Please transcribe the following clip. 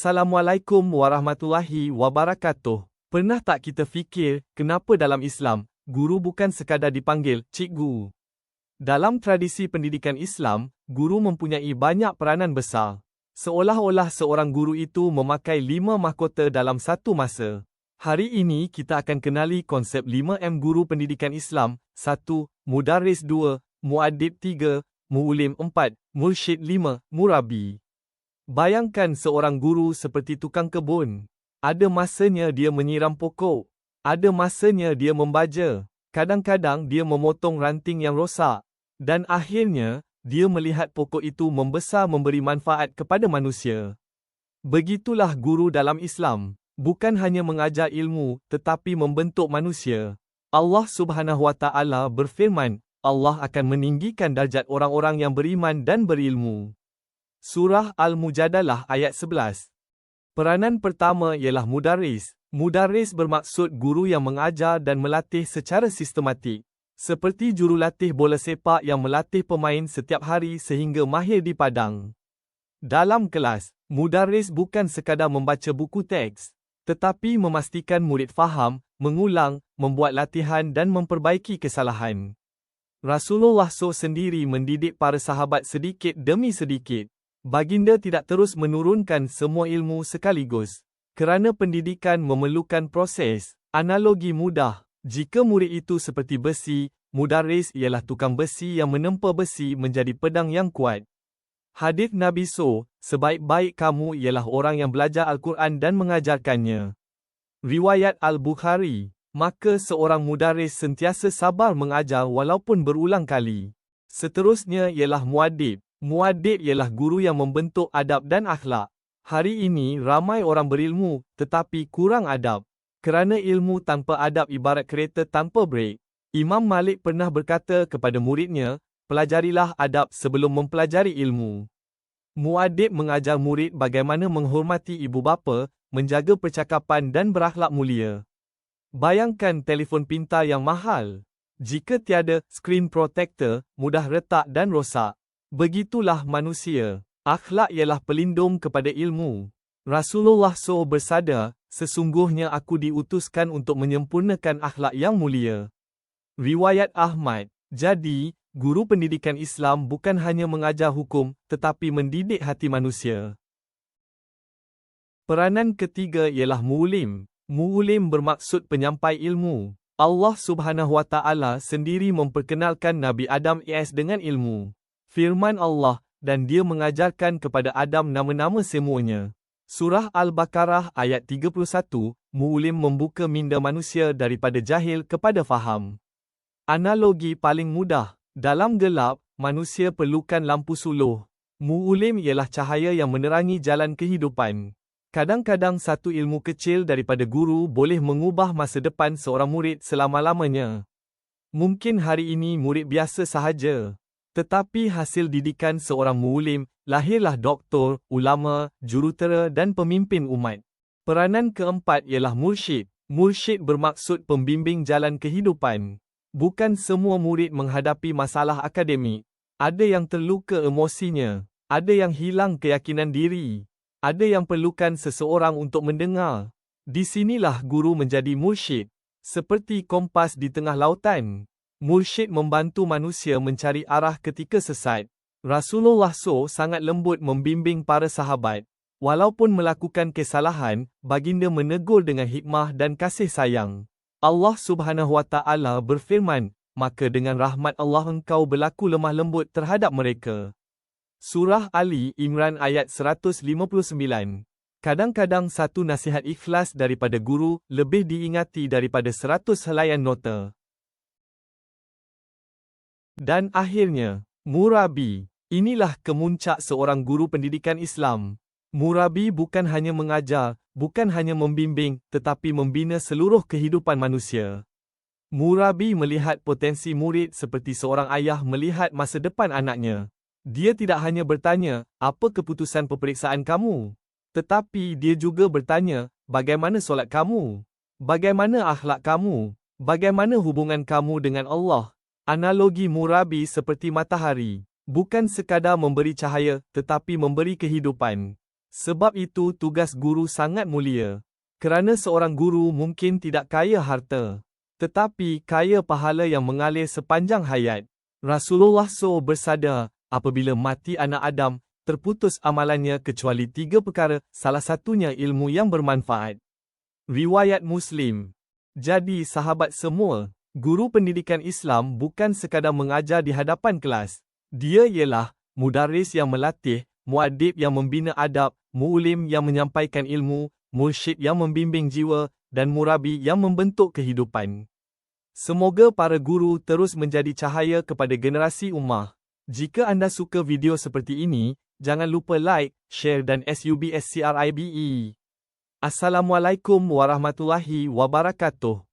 Assalamualaikum warahmatullahi wabarakatuh. Pernah tak kita fikir, kenapa dalam Islam, guru bukan sekadar dipanggil cikgu? Dalam tradisi pendidikan Islam, guru mempunyai banyak peranan besar. Seolah-olah seorang guru itu memakai 5 mahkota dalam satu masa. Hari ini kita akan kenali konsep 5M guru pendidikan Islam. 1. Mudarris 2, Muaddib 3, Mu'ulim 4, Mursyid 5, Murabi. Bayangkan seorang guru seperti tukang kebun. Ada masanya dia menyiram pokok. Ada masanya dia membaja. Kadang-kadang dia memotong ranting yang rosak. Dan akhirnya, dia melihat pokok itu membesar memberi manfaat kepada manusia. Begitulah guru dalam Islam. Bukan hanya mengajar ilmu, tetapi membentuk manusia. Allah Subhanahu Wa Taala berfirman, Allah akan meninggikan darjat orang-orang yang beriman dan berilmu. Surah Al-Mujadalah ayat 11. Peranan pertama ialah mudarris. Mudarris bermaksud guru yang mengajar dan melatih secara sistematik. Seperti jurulatih bola sepak yang melatih pemain setiap hari sehingga mahir di padang. Dalam kelas, mudarris bukan sekadar membaca buku teks, tetapi memastikan murid faham, mengulang, membuat latihan dan memperbaiki kesalahan. Rasulullah SAW sendiri mendidik para sahabat sedikit demi sedikit. Baginda tidak terus menurunkan semua ilmu sekaligus. Kerana pendidikan memerlukan proses. Analogi mudah. Jika murid itu seperti besi, mudarris ialah tukang besi yang menempa besi menjadi pedang yang kuat. Hadis Nabi SAW, sebaik-baik kamu ialah orang yang belajar Al-Quran dan mengajarkannya. Riwayat Al-Bukhari. Maka seorang mudarris sentiasa sabar mengajar walaupun berulang kali. Seterusnya ialah muaddib. Muaddib ialah guru yang membentuk adab dan akhlak. Hari ini ramai orang berilmu, tetapi kurang adab. Kerana ilmu tanpa adab ibarat kereta tanpa brek. Imam Malik pernah berkata kepada muridnya, pelajarilah adab sebelum mempelajari ilmu. Muaddib mengajar murid bagaimana menghormati ibu bapa, menjaga percakapan dan berakhlak mulia. Bayangkan telefon pintar yang mahal. Jika tiada screen protector, mudah retak dan rosak. Begitulah manusia. Akhlak ialah pelindung kepada ilmu. Rasulullah SAW bersabda, sesungguhnya aku diutuskan untuk menyempurnakan akhlak yang mulia. Riwayat Ahmad. Jadi, guru pendidikan Islam bukan hanya mengajar hukum, tetapi mendidik hati manusia. Peranan ketiga ialah mu'ulim. Mu'ulim bermaksud penyampai ilmu. Allah Subhanahu Wa Taala sendiri memperkenalkan Nabi Adam AS dengan ilmu. Firman Allah, dan dia mengajarkan kepada Adam nama-nama semuanya. Surah Al-Baqarah ayat 31, mu'ulim membuka minda manusia daripada jahil kepada faham. Analogi paling mudah. Dalam gelap, manusia perlukan lampu suluh. Mu'ulim ialah cahaya yang menerangi jalan kehidupan. Kadang-kadang satu ilmu kecil daripada guru boleh mengubah masa depan seorang murid selama-lamanya. Mungkin hari ini murid biasa sahaja. Tetapi hasil didikan seorang mu'ulim, lahirlah doktor, ulama, jurutera dan pemimpin umat. Peranan keempat ialah mursyid. Mursyid bermaksud pembimbing jalan kehidupan. Bukan semua murid menghadapi masalah akademik. Ada yang terluka emosinya. Ada yang hilang keyakinan diri. Ada yang perlukan seseorang untuk mendengar. Di sinilah guru menjadi mursyid. Seperti kompas di tengah lautan. Mursyid membantu manusia mencari arah ketika sesat. Rasulullah SAW sangat lembut membimbing para sahabat. Walaupun melakukan kesalahan, baginda menegur dengan hikmah dan kasih sayang. Allah Subhanahu Wa Taala berfirman, maka dengan rahmat Allah engkau berlaku lemah lembut terhadap mereka. Surah Ali Imran ayat 159. Kadang-kadang satu nasihat ikhlas daripada guru lebih diingati daripada 100 helaian nota. Dan akhirnya, murabi. Inilah kemuncak seorang guru pendidikan Islam. Murabi bukan hanya mengajar, bukan hanya membimbing, tetapi membina seluruh kehidupan manusia. Murabi melihat potensi murid seperti seorang ayah melihat masa depan anaknya. Dia tidak hanya bertanya, apa keputusan peperiksaan kamu? Tetapi dia juga bertanya, bagaimana solat kamu? Bagaimana akhlak kamu? Bagaimana hubungan kamu dengan Allah? Analogi murabi seperti matahari. Bukan sekadar memberi cahaya, tetapi memberi kehidupan. Sebab itu tugas guru sangat mulia. Kerana seorang guru mungkin tidak kaya harta, tetapi kaya pahala yang mengalir sepanjang hayat. Rasulullah SAW bersabda, apabila mati anak Adam, terputus amalannya kecuali 3 perkara, salah satunya ilmu yang bermanfaat. Riwayat Muslim. Jadi sahabat semua, guru pendidikan Islam bukan sekadar mengajar di hadapan kelas. Dia ialah mudarris yang melatih, muaddib yang membina adab, mu'lim yang menyampaikan ilmu, mursyid yang membimbing jiwa, dan murabi yang membentuk kehidupan. Semoga para guru terus menjadi cahaya kepada generasi ummah. Jika anda suka video seperti ini, jangan lupa like, share dan subscribe. Assalamualaikum warahmatullahi wabarakatuh.